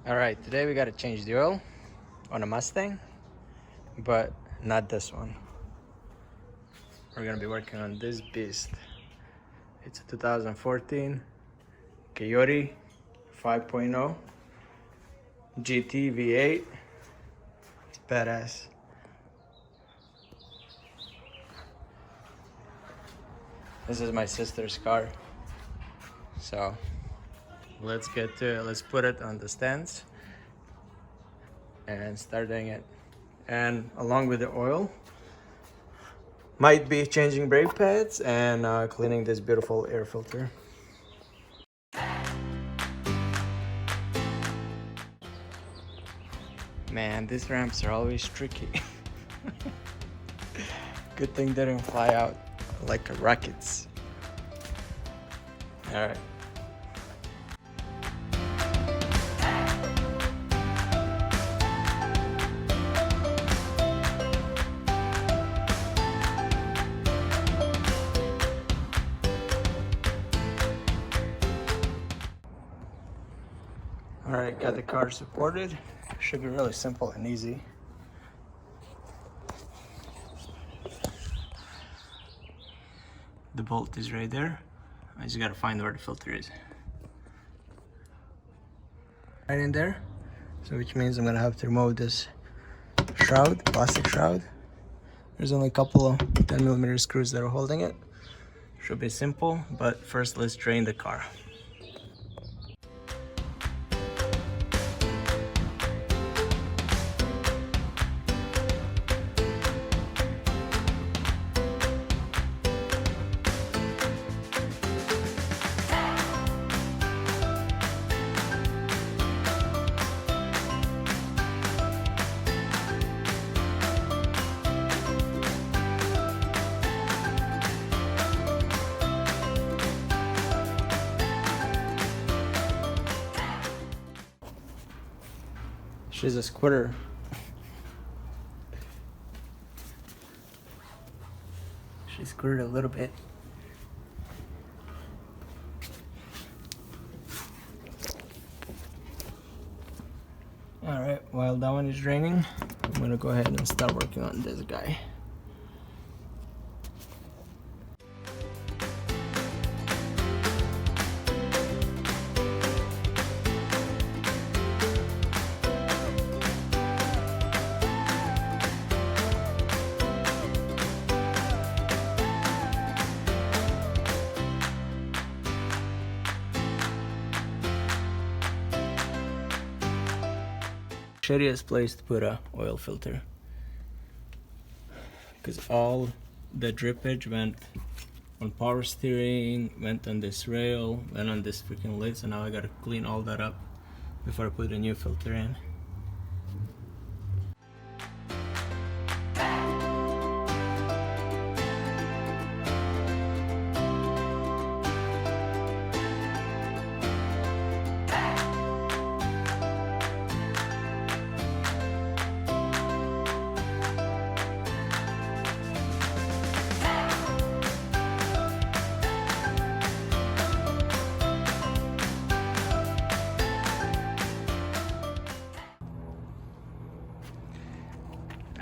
Alright, today we gotta change the oil on a Mustang, but not this one. We're gonna be working on this beast. It's a 2014 Coyote 5.0 GT V8. It's badass. This is my sister's car. So let's get to it. Let's put it on the stands and start doing it. And along with the oil, might be changing brake pads and cleaning this beautiful air filter. Man, these ramps are always tricky. Good thing they didn't fly out like rockets. All right. All right, got the car supported. Should be really simple and easy. The bolt is right there. I just gotta find where the filter is. Right in there. So which means I'm gonna have to remove this shroud, plastic shroud. There's only a couple of 10mm screws that are holding it. Should be simple, but first let's drain the car. She's a squitter. She squirted a little bit. Alright, while that one is draining, I'm gonna go ahead and start working on this guy. Shittiest place to put a oil filter, because all the drippage went on power steering, went on this rail, went on this freaking lid, so now I gotta clean all that up before I put a new filter in.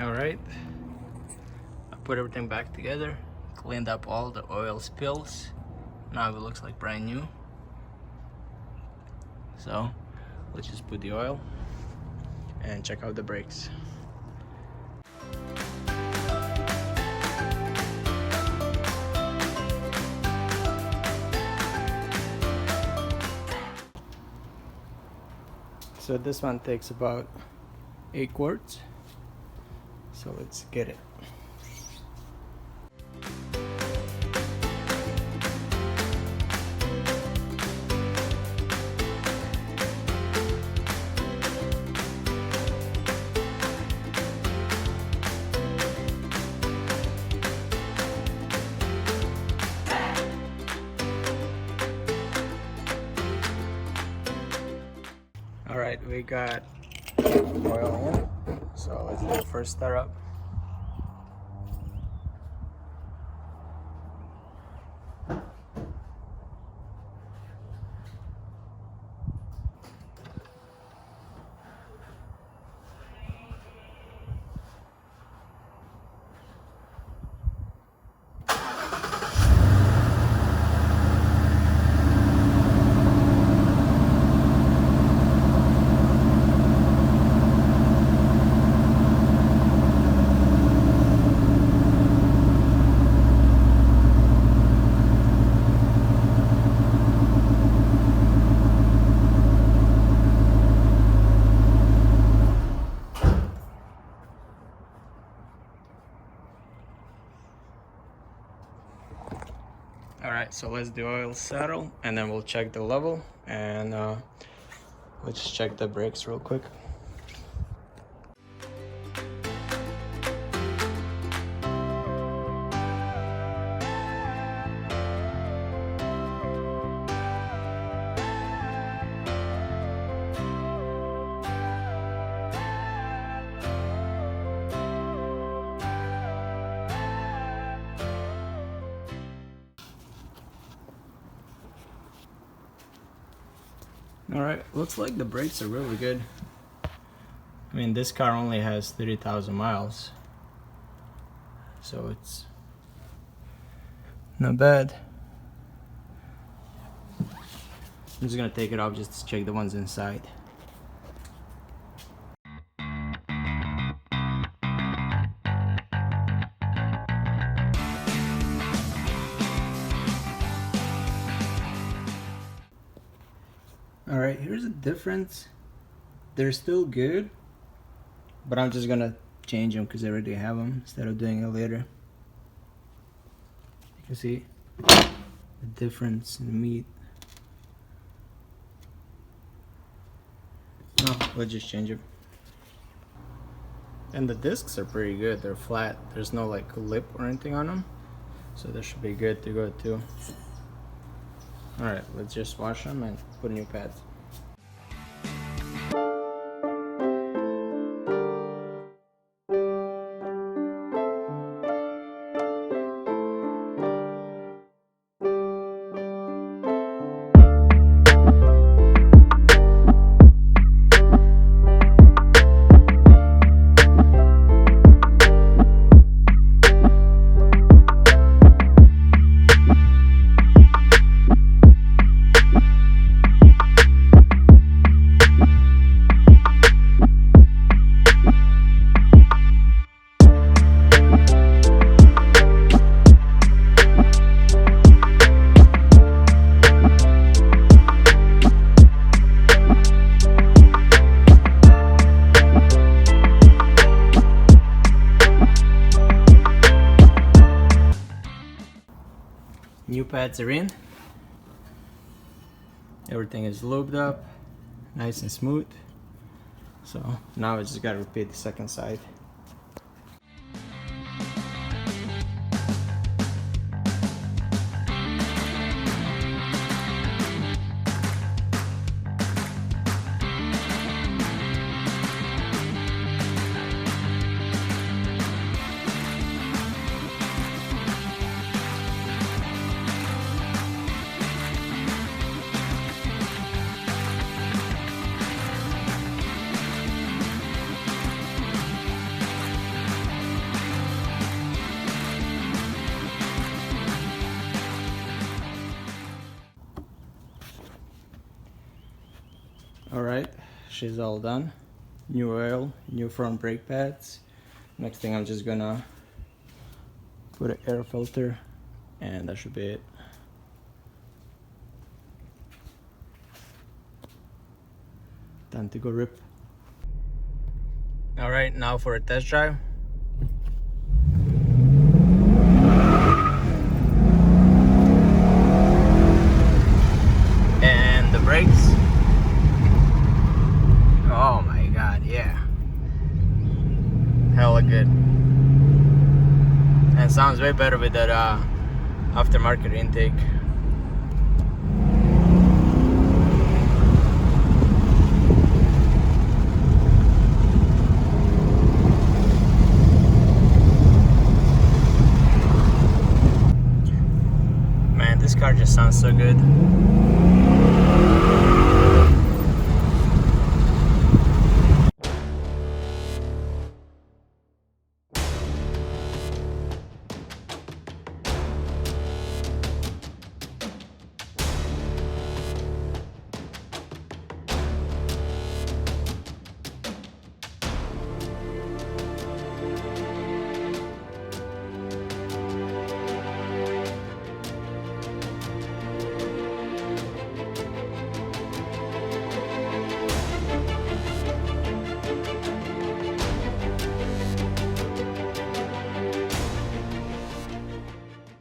Alright, I put everything back together, cleaned up all the oil spills. Now it looks like brand new. So let's just put the oil and check out the brakes. So this one takes about 8 quarts. So let's get it. All right, we got oil in. So let's do the first start up. So let's do oil settle and then we'll check the level, and let's just check the brakes real quick. Alright, looks like the brakes are really good. I mean, this car only has 30,000 miles, so it's not bad. I'm just gonna take it off just to check the ones inside. Alright, here's the difference. They're still good, but I'm just gonna change them because I already have them instead of doing it later. You can see the difference in the meat. Oh, let's just change it. And the discs are pretty good. They're flat. There's no like lip or anything on them, so they should be good to go too. Alright, let's just wash them and put new pads. New pads are in. Everything is lubed up, nice and smooth. So now I just gotta repeat the second side. Alright, she's all done. New oil, new front brake pads. Next thing I'm just gonna put an air filter, and that should be it. Time to go rip. Alright, now for a test drive. And the brakes. Oh my god, yeah. Hella good. And it sounds way better with that aftermarket intake. Man, this car just sounds so good.